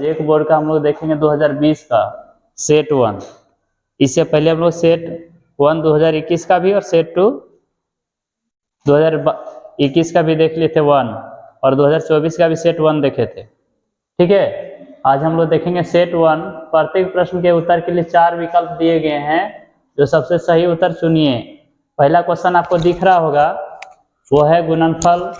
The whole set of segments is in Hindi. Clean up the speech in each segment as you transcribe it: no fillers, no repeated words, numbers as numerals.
एक बोर्ड का हम लोग देखेंगे 2020 का सेट 1। इससे पहले हम लोग सेट 1 2021 का भी और सेट 2 2021 का भी देख लिए थे 1, और 2024 का भी सेट 1 देखे थे। ठीक है, आज हम लोग देखेंगे सेट 1। प्रत्येक प्रश्न के उत्तर के लिए 4 विकल्प दिए गए हैं, जो सबसे सही उत्तर चुनिए। पहला क्वेश्चन आपको दिख रहा होगा, वो है गुणनफल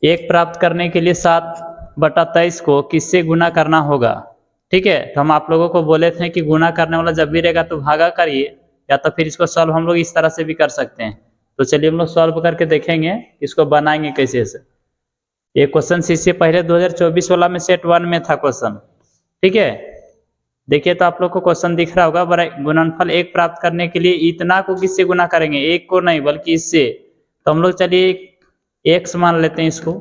1 प्राप्त करने के लिए 7/23 को किससे गुना करना होगा। ठीक है, तो हम आप लोगों को बोले थे कि गुना करने वाला जब भी रहेगा तो भागा करिए, या तो फिर इसको सॉल्व हम लोग इस तरह से भी कर सकते हैं। तो चलिए हम लोग सॉल्व करके देखेंगे इसको बनाएंगे कैसे से। ये क्वेश्चन इससे पहले 2024 वाला में सेट 1 में था क्वेश्चन। ठीक है, देखिए तो आप लोग को क्वेश्चन दिख रहा होगा, गुणनफल 1 प्राप्त करने के लिए इतना को किससे गुना करेंगे, 1 को नहीं बल्कि इससे। तो हम लोग चलिए x मान लेते हैं इसको,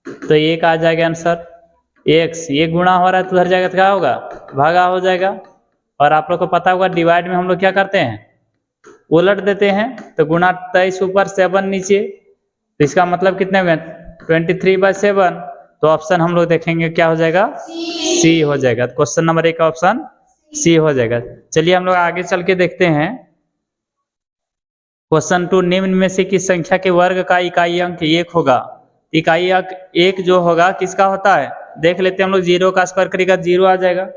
तो 1 आ जाएगा आंसर। x ये गुणा हो रहा है तो हर जगह क्या होगा, भागा हो जाएगा। और आप लोग को पता होगा डिवाइड में हम लोग क्या करते हैं, उलट देते हैं। तो गुणा 23 ऊपर 7 नीचे, तो इसका मतलब कितने हुए 23/7। तो ऑप्शन हम लोग देखेंगे क्या हो जाएगा, सी हो जाएगा। क्वेश्चन नंबर 1 का ऑप्शन सी हो जाएगा। चलिए हम लोग आगे चल के देखते हैं क्वेश्चन 2। निम्न में से किस संख्या के वर्ग का इकाई अंक 1 होगा। इकाई अंक 1 जो होगा किसका होता है, देख लेते हैं हम लोग। 0 का स्क्वायर करिएगा 0 आ जाएगा,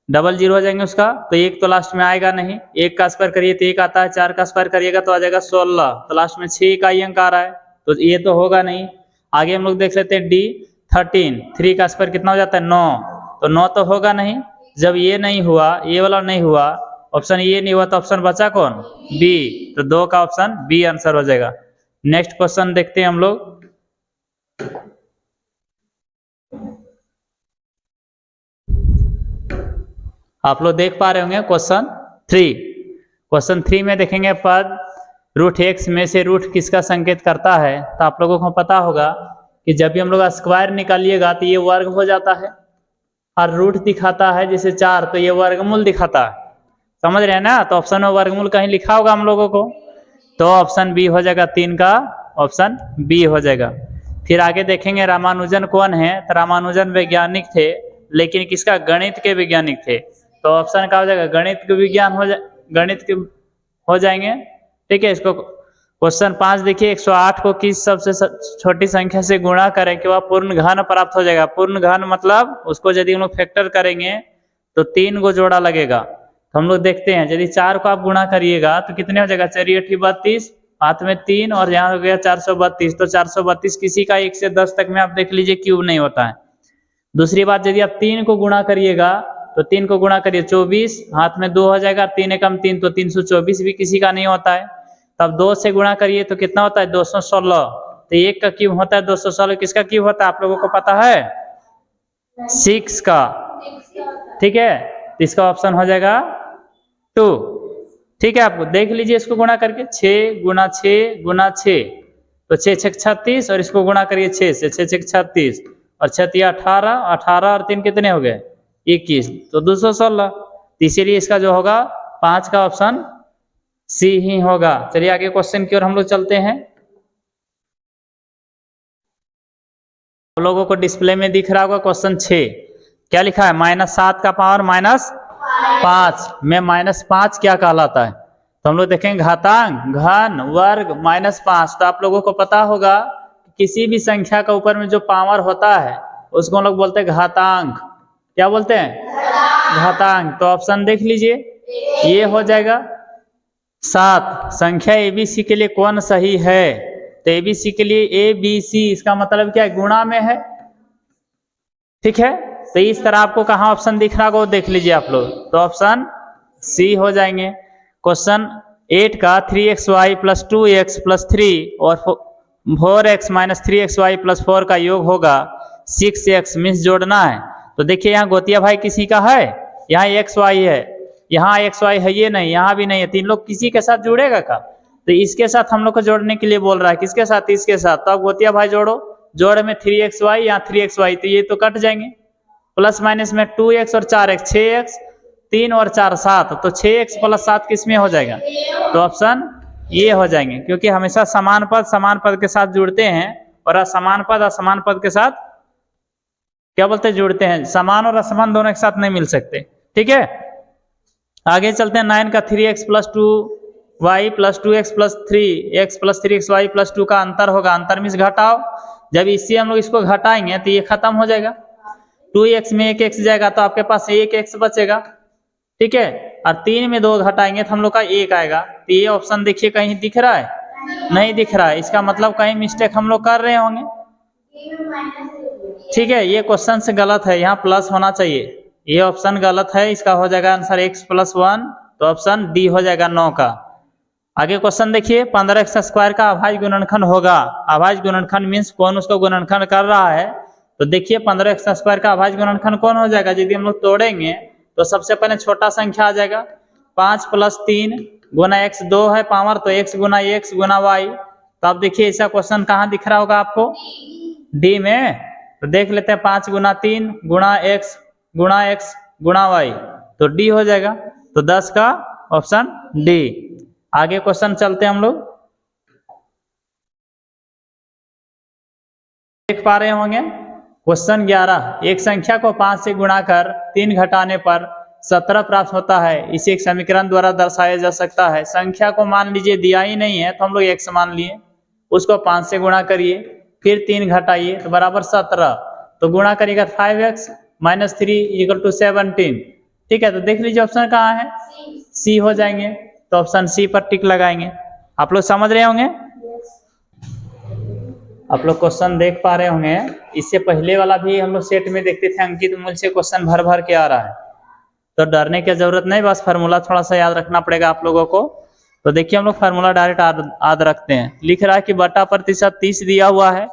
डबल 0 हो जाएंगे उसका, तो 1 तो लास्ट में आएगा नहीं। 1 का स्क्वायर करिए तो 1 आता है, 4 का स्क्वायर करिएगा तो आ जाएगा 16, तो लास्ट में 6 इकाई अंक आ रहा है, तो ये तो होगा नहीं। आगे हम लोग देख लेते हैं D 13, 3 का स्क्वायर कितना हो जाता है 9, तो 9 तो होगा नहीं। जब ये नहीं हुआ, ये वाला नहीं हुआ, ऑप्शन ये नहीं हुआ, तो ऑप्शन बचा कौन, बी। तो 2 का ऑप्शन बी आंसर हो जाएगा। नेक्स्ट क्वेश्चन देखते हैं हम लोग। आप लोग देख पा रहे होंगे क्वेश्चन 3। क्वेश्चन 3 में देखेंगे पद √x में से रूट किसका संकेत करता है। तो आप लोगों को पता होगा कि जब भी हम लोग स्क्वायर निकालिएगा तो ये वर्ग हो जाता है, और रूट दिखाता है जैसे 4, तो ये वर्गमूल दिखाता है। समझ रहे हैं ना, तो ऑप्शन में वर्गमूल कहीं लिखा होगा हम लोगों को, तो ऑप्शन बी हो जाएगा। 3 का ऑप्शन बी हो जाएगा। फिर आगे देखेंगे रामानुजन कौन है। तो रामानुजन वैज्ञानिक थे, लेकिन किसका, गणित के वैज्ञानिक थे। तो ऑप्शन का हो जाएगा गणित के विज्ञान गणित के हो जाएंगे। ठीक है, इसको क्वेश्चन 5 देखिए, 108 को किस सबसे छोटी संख्या से गुणा करें कि वह पूर्ण घन प्राप्त हो जाएगा। पूर्ण घन मतलब उसको यदि हम लोग फैक्टर करेंगे तो 3 को जोड़ा लगेगा। तो हम लोग देखते हैं, यदि 4 को आप गुणा करिएगा तो कितने हो जाएगा, 4 × 8 = 32, हाथ में 3 और यहाँ हो गया 432। तो 432 किसी का 1 से 10 तक में आप देख लीजिए क्यूब नहीं होता है। दूसरी बात, यदि आप 3 को गुणा करिएगा तो 3 को गुणा करिए 24, हाथ में 2 हो जाएगा, 3 एकम 3, तो 324 भी किसी का नहीं होता है। तब 2 से गुणा करिए तो कितना होता है, 216। तो 1 का क्यूब होता है 216, किसका क्यूब होता है आप लोगों को पता है, 6 का। ठीक है, तो इसका ऑप्शन हो जाएगा 2। ठीक है, आपको देख लीजिए इसको गुणा करके, 6 × 6 × 6, तो 6 × 6 = 36, और इसको गुणा करिए 6 से, 6 × 6 = 36, और 6 × 3 = 18, 18 और 3 कितने हो गए, 21, तो 216। तो इसीलिए इसका जो होगा 5 का ऑप्शन सी ही होगा। चलिए आगे क्वेश्चन की ओर हम लोग चलते हैं। आप लोगों को डिस्प्ले में दिख रहा होगा क्वेश्चन 6, क्या लिखा है, -7 का पावर -5 में -5 क्या कहलाता है। तो हम लोग देखेंगे घातांक, घन, वर्ग, -5। तो आप लोगों को पता होगा किसी भी संख्या का ऊपर में जो पावर होता है उसको हम लोग बोलते हैं घातांक। क्या बोलते हैं, घातांक। तो ऑप्शन देख लीजिए, ये हो जाएगा 7। संख्या ABC के लिए कौन सही है। तो ABC के लिए ABC, इसका मतलब क्या है, गुणा में है। ठीक है, तो इस तरह आपको कहाँ ऑप्शन दिख रहा होगा वो देख लीजिए आप लोग, तो ऑप्शन सी हो जाएंगे। क्वेश्चन 8 का 3xy + 2x + 3 और 4x - 3xy + 4 का योग होगा 6x, मिस जोड़ना है। तो देखिए यहाँ गोतिया भाई किसी का है, यहाँ xy है, यहाँ xy है, ये नहीं, यहाँ भी नहीं है, 3 लोग किसी के साथ जुड़ेगा का। तो इसके साथ हम लोग को जोड़ने के लिए बोल रहा है, किसके साथ, इसके साथ। तो अब गोतिया भाई जोड़ो, जोड़ में 3xy, यहाँ 3xy, तो ये तो कट जाएंगे। प्लस माइनस में 2x और 4x, 6x, 3 और 4 7, तो 6x + 7 किस में हो जाएगा, तो ऑप्शन ये हो जाएंगे। क्योंकि हमेशा समान पद के साथ जुड़ते हैं, और असमान पद के साथ क्या बोलते हैं, जुड़ते हैं। समान और असमान दोनों एक साथ नहीं मिल सकते। ठीक है, आगे चलते हैं। 9 का 3x plus 2y plus 2x plus 3x plus 3xy plus 2 का अंतर होगा। अंतर मीन्स घटाओ। जब इससे हम लोग इसको घटाएंगे तो ये खत्म हो जाएगा। 2x में 1 x जाएगा तो आपके पास 1 x बचेगा। ठीक है, और 3 में 2 घटाएंगे तो हम लोग का 1 आएगा। तो ये ऑप्शन देखिए कहीं दिख रहा है, नहीं दिख रहा है। इसका मतलब कहीं मिस्टेक हम लोग कर रहे होंगे। ठीक है, ये क्वेश्चन से गलत है, यहाँ प्लस होना चाहिए। ये ऑप्शन गलत है, इसका हो जाएगा आंसर x प्लस 1, तो ऑप्शन डी हो जाएगा 9 का। आगे क्वेश्चन देखिए, 15x स्क्वायर का अभाज्य गुणनखंड होगा। अभाज्य गुणनखंड मीन्स कौन उसको गुणनखंड कर रहा है। तो देखिए 15x स्क्वायर का अभाज्य गुणनखंड कौन हो जाएगा। यदि हम लोग तोड़ेंगे तो सबसे पहले छोटा संख्या आ जाएगा 5 प्लस 3 गुना x 2 है पावर, तो x गुना y। तो आप देखिए ऐसा क्वेश्चन कहाँ दिख रहा होगा आपको, डी में। तो देख लेते हैं 5 गुना 3 गुना x गुना y, तो डी हो जाएगा। तो 10 का ऑप्शन डी। आगे क्वेश्चन चलते हैं हम लोग, देख पा रहे होंगे क्वेश्चन 11। एक संख्या को 5 से गुणा कर 3 घटाने पर 17 प्राप्त होता है। इसे एक समीकरण द्वारा दर्शाया जा सकता है। संख्या को मान लीजिए दिया ही नहीं है तो हम लोग x मान लिए, उसको 5 से गुणा करिए, फिर 3 घटाइए तो बराबर 17। तो गुणा करिएगा 5x माइनस 3 इक्वल टू 17। ठीक है, तो देख लीजिए ऑप्शन कहाँ है, सी हो जाएंगे। तो ऑप्शन सी पर टिक लगाएंगे। आप लोग समझ रहे होंगे, आप लोग क्वेश्चन देख पा रहे होंगे। इससे पहले वाला भी हम लोग सेट में देखते थे, अंकित मूल्य से क्वेश्चन भर भर के आ रहा है, तो डरने की जरूरत नहीं, बस फार्मूला थोड़ा सा याद रखना पड़ेगा आप लोगों को। तो देखिए हम लोग फार्मूला डायरेक्ट याद रखते हैं। लिख रहा है कि बटा प्रतिशत 30 दिया हुआ है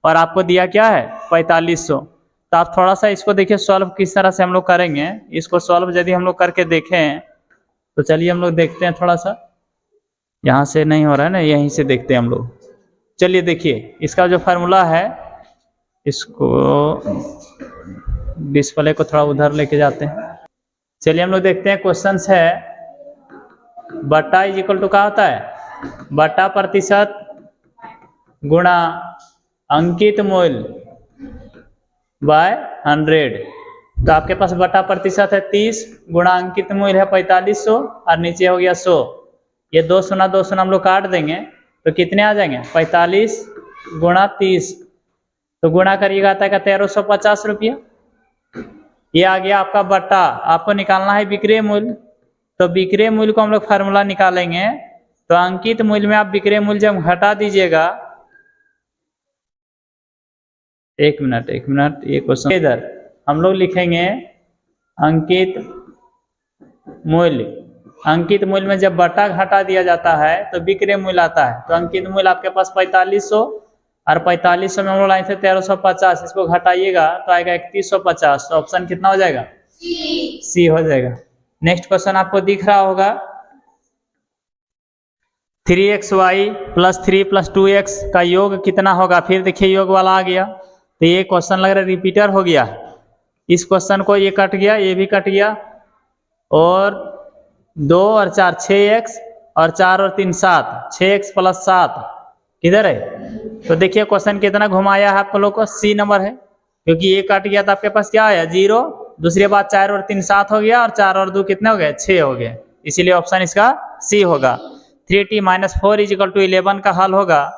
और आपको दिया क्या है 4500। तो आप थोड़ा सा इसको देखिए सॉल्व किस तरह से हम लोग करेंगे। इसको सॉल्व यदि हम लोग करके देखें तो चलिए हम लोग देखते हैं। थोड़ा सा यहाँ से नहीं हो रहा है ना, यहीं से देखते हैं हम लोग। चलिए देखिए इसका जो फार्मूला है, इसको डिस्प्ले को थोड़ा उधर लेके जाते हैं। चलिए हम लोग देखते हैं क्वेश्चन है। बटा इज इक्वल टू क्या होता है, बटा प्रतिशत गुणा अंकित मूल्य बाय 100। तो आपके पास बटा प्रतिशत है 30 गुणा अंकित मूल्य है 4500 और नीचे हो गया 100। ये 2 शून्य 2 शून्य हम लोग काट देंगे तो कितने आ जाएंगे 45 गुणा 30, तो गुणा करिएगा आता है 1350 रुपया। ये आ गया आपका बटा। आपको निकालना है विक्रय मूल्य, तो विक्रय मूल्य को हम लोग फार्मूला निकालेंगे। तो अंकित मूल्य में आप विक्रय मूल्य जब घटा दीजिएगा, एक मिनट ये क्वेश्चन इधर हम लोग लिखेंगे अंकित मूल्य। अंकित मूल्य में जब बटा घटा दिया जाता है तो विक्रय मूल्य आता है। तो अंकित मूल्य आपके पास 4500 और 4500 में हम लोग लाए थे 1350, इसको घटाइएगा तो आएगा 3150। तो ऑप्शन कितना हो जाएगा, सी हो जाएगा। नेक्स्ट क्वेश्चन आपको दिख रहा होगा 3xy प्लस 3 प्लस 2x का योग कितना होगा। फिर देखिए योग वाला आ गया, तो ये क्वेश्चन लग रहा है रिपीटर हो गया। इस क्वेश्चन को ये कट गया, ये भी कट गया, और 2 और 4 6x और 4 और 3 7, 6x प्लस 7 किधर है। तो देखिए क्वेश्चन कितना घुमाया है आप लोग को, सी नंबर है, क्योंकि ये कट गया तो आपके पास क्या आया 0। दूसरी बात 4 और 3 7 हो गया, और 4 और 2 कितने हो गए 6 हो गए, इसीलिए ऑप्शन इसका सी होगा। 3t minus 4 is equal to 11 का हल होगा।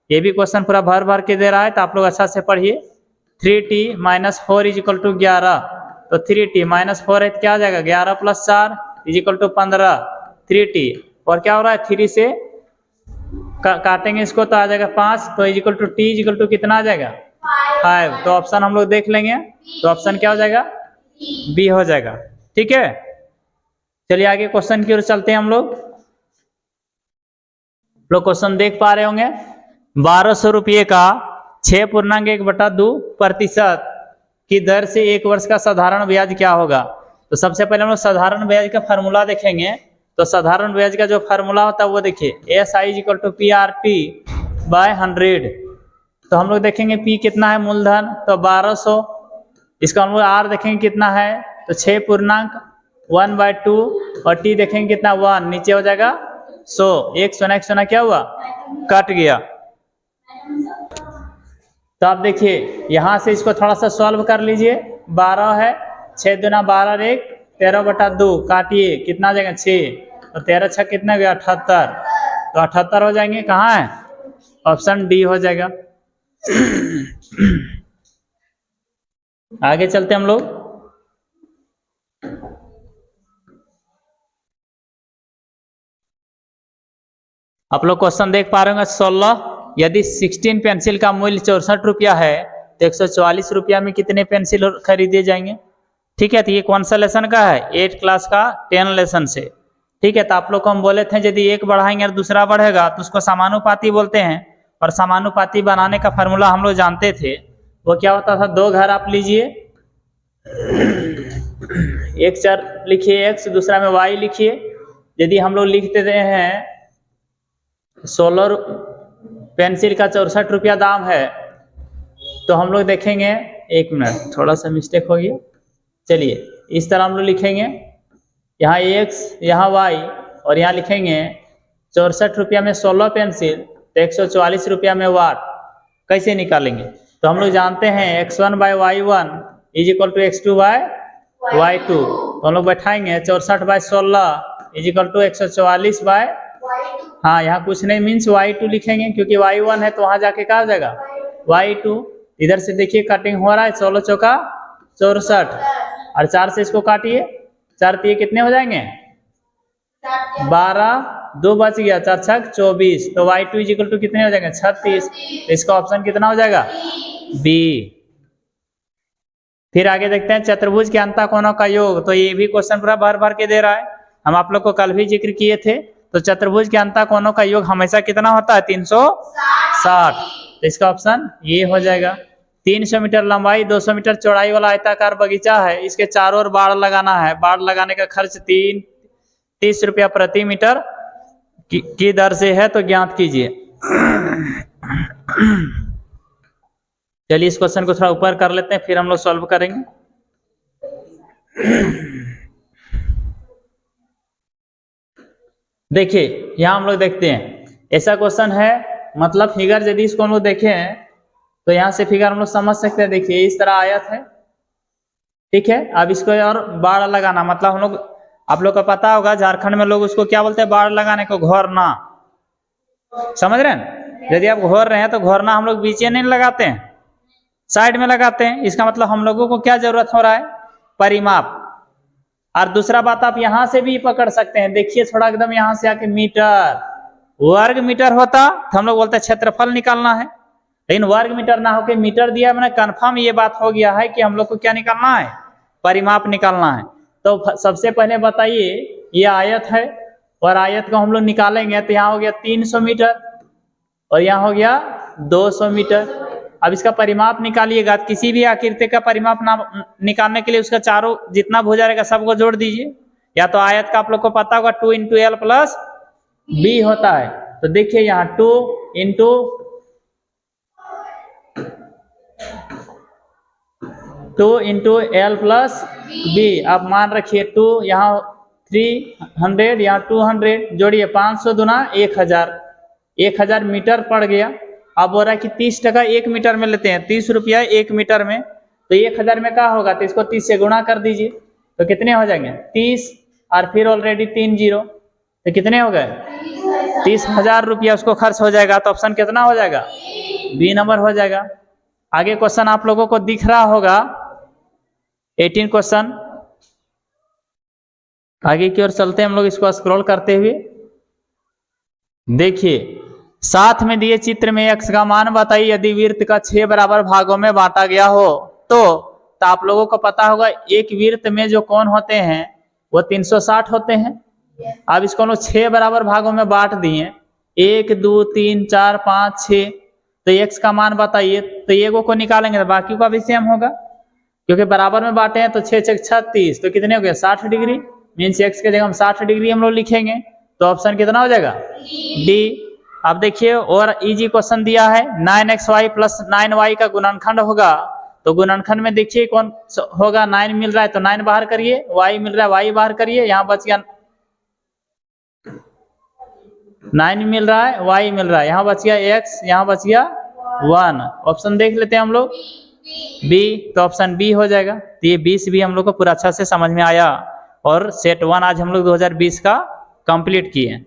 ये भी क्वेश्चन पूरा भर भर के दे रहा है, तो आप लोग अच्छा से पढ़िए। 3t minus 4 is equal to 11, तो 3t माइनस 4 है तो क्या आ जाएगा 11 plus 4 is equal to 15। 3t और क्या हो रहा है 3 से काटेंगे इसको तो आ जाएगा 5, तो is equal to t is equal to कितना आ जाएगा 5। तो ऑप्शन हम लोग देख लेंगे, तो ऑप्शन क्या हो जाएगा बी हो जाएगा। ठीक है, चलिए आगे क्वेश्चन की ओर चलते हैं हम लोग। क्वेश्चन देख पा रहे होंगे 1200 रुपये का 6.1/2% की दर से 1 वर्ष का साधारण ब्याज क्या होगा। तो सबसे पहले हम लोग साधारण ब्याज का फार्मूला देखेंगे। तो साधारण ब्याज का जो फार्मूला होता है वो देखिए SI is equal to PRT by 100। तो हम लोग देखेंगे P कितना है मूलधन, तो 1200, इसका हम लोग R देखेंगे कितना है तो 6.1/2, और T देखेंगे कितना 1, नीचे हो जाएगा 100। एक सोना क्या हुआ कट गया। तो तो आप देखिए यहाँ से इसको थोड़ा सा सॉल्व कर लीजिए। 12 है, 6 दूना 12 एक, 13/2 काटिए, कितना आ जाएगा 6, और 13 6 कितना गया 78, तो 78 हो जाएंगे। कहाँ है? ऑप्शन डी हो जाएगा। आगे चलते हम लोग। आप लोग क्वेश्चन देख पा रहे होंगे 16, यदि 16 पेंसिल का मूल्य 64 रुपया है तो 144 रुपया में कितने पेंसिल खरीदे जाएंगे? ठीक है, तो ये कौन सा लेसन का है? 8 क्लास का 10 लेसन से। ठीक है, तो आप लोग को हम बोले थे यदि एक बढ़ाएंगे और दूसरा बढ़ेगा तो उसको समानुपाती बोलते हैं, और समानुपाती बनाने का फार्मूला हम लोग जानते थे। वो क्या होता था? 2 घर आप लीजिए, एक चर लिखिए x, दूसरा में y लिखिए। यदि हम लोग लिख देते हैं 16 पेंसिल का 64 रुपया दाम है, तो हम लोग देखेंगे, एक मिनट थोड़ा सा मिस्टेक हो गया, चलिए इस तरह हम लोग लिखेंगे, यहाँ x यहाँ y और यहाँ लिखेंगे 64 रुपया में 16 पेंसिल तो 144 रुपया में वाट। कैसे निकालेंगे? तो हम लोग जानते हैं x1 by y1 is equal to x2 by y2। तो हम लोग बैठाएंगे 64 by 16 is equal to 144 by, हाँ यहाँ कुछ नहीं मीन्स y2 लिखेंगे, क्योंकि y1 है तो वहां जाके क्या हो जाएगा y2। इधर से देखिए कटिंग हो रहा है, 16 चौका 64 और 4 से इसको काटिए, 4 3 कितने हो जाएंगे 12, 2 बच गया, 4 6 24, तो y2 इज इक्वल टू कितने हो जाएंगे 36। तो इसका ऑप्शन कितना हो जाएगा? बी। फिर आगे देखते हैं चतुर्भुज के अंतःकोणों का योग। तो ये भी क्वेश्चन पूरा भर भर के दे रहा है, हम आप लोग को कल भी जिक्र किए थे। तो चतुर्भुज के अंतःकोणों का योग हमेशा कितना होता है? 360। तो इसका ऑप्शन ये हो जाएगा। 300 मीटर लंबाई 200 मीटर चौड़ाई वाला आयताकार बगीचा है, इसके चारों ओर बाड़ लगाना है। बाड़ लगाने का खर्च 30 रुपया प्रति मीटर की दर से है, तो ज्ञात कीजिए। चलिए इस क्वेश्चन को थोड़ा ऊपर कर लेते हैं, फिर हम लोग सॉल्व करेंगे। देखिए यहाँ हम लोग देखते हैं, ऐसा क्वेश्चन है, मतलब फिगर यदि इसको हम लोग देखें तो यहाँ से फिगर हम लोग समझ सकते हैं। देखिए इस तरह आयत है, ठीक है। अब इसको और बाड़ लगाना, मतलब हम लोग, आप लोग को पता होगा झारखंड में लोग उसको क्या बोलते हैं? बाड़ लगाने को घोरना, समझ रहे हैं? यदि आप घोर रहे हैं तो घोरना हम लोग बीच में नहीं लगाते हैं, साइड में लगाते हैं। इसका मतलब हम लोगों को क्या जरूरत हो रहा है? परिमाप। और दूसरा बात आप यहां से भी पकड़ सकते हैं, देखिए थोड़ा एकदम यहां से आके मीटर, वर्ग मीटर होता तो हम लोग बोलते हैं क्षेत्रफल निकालना है, लेकिन वर्ग मीटर ना होके मीटर दिया, मैंने कंफर्म ये बात हो गया है कि हम लोग को क्या निकालना है? परिमाप निकालना है। तो सबसे पहले बताइए, ये आयत है और आयत को हम लोग निकालेंगे तो यहाँ हो गया 300 मीटर और यहाँ हो गया 200 मीटर। अब इसका परिमाप निकालिएगा, किसी भी आकृति का परिमाप निकालने के लिए उसका चारों जितना भुजा रहेगा सबको जोड़ दीजिए। या तो आयत का आप लोग को पता होगा 2 × L + B होता है, तो देखिए यहाँ 2 × L + B। अब मान रखिए 2 यहाँ 300, यहाँ 200, जोड़िए 500 दूना 1000, 1000 मीटर पड़ गया। अब बोल रहा है कि 30 टका 1 मीटर में लेते हैं, 30 रुपया 1 मीटर में, तो 1000 में क्या होगा? तो इसको 30 से गुणा कर दीजिए, तो कितने हो जाएंगे 30, और फिर ऑलरेडी 3 0, तो कितने हो गए 30,000 रुपया उसको खर्च हो जाएगा। तो ऑप्शन कितना हो जाएगा? बी नंबर हो जाएगा। आगे क्वेश्चन आप लोगों को दिख रहा होगा 18 क्वेश्चन, आगे की ओर चलते हैं हम लोग इसको स्क्रॉल करते हुए। देखिए साथ में दिए चित्र में x का मान बताइए, यदि वृत्त का 6 बराबर भागों में बांटा गया हो तो आप लोगों को पता होगा एक वृत्त में जो कोण होते हैं वो 360 होते हैं। अब इसको हम लोग 6 बराबर भागों में बांट दिए, 1 2 3 4 5 6, तो x का मान बताइए। तो एगो को निकालेंगे तो बाकी का भी सेम होगा, क्योंकि बराबर में बांटे हैं। तो 6 6 36, तो कितने हो गए 60 डिग्री, मीन्स x के जगह हम 60 डिग्री हम लोग लिखेंगे। तो ऑप्शन कितना हो जाएगा? डी। अब देखिए और इजी क्वेश्चन दिया है, 9xy + 9y का गुणनखंड होगा, तो गुणनखंड में देखिए कौन होगा? 9 मिल रहा है तो 9 बाहर करिए, y मिल रहा है y बाहर करिए, यहाँ बच गया 9 मिल रहा है, y मिल रहा है, यहाँ बच गया x, यहाँ बच गया 1। ऑप्शन देख लेते हैं हम लोग बी, तो ऑप्शन बी हो जाएगा। तो ये 20 भी हम लोग को पूरा अच्छा से समझ में आया और सेट 1 आज हम लोग 2020 का कंप्लीट किए।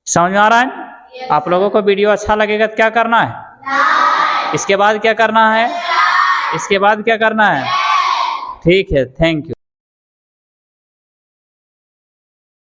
समझ में आ रहा है? आप लोगों को वीडियो अच्छा लगेगा तो क्या करना है? इसके बाद क्या करना है? इसके बाद क्या करना है? ठीक है, थैंक यू।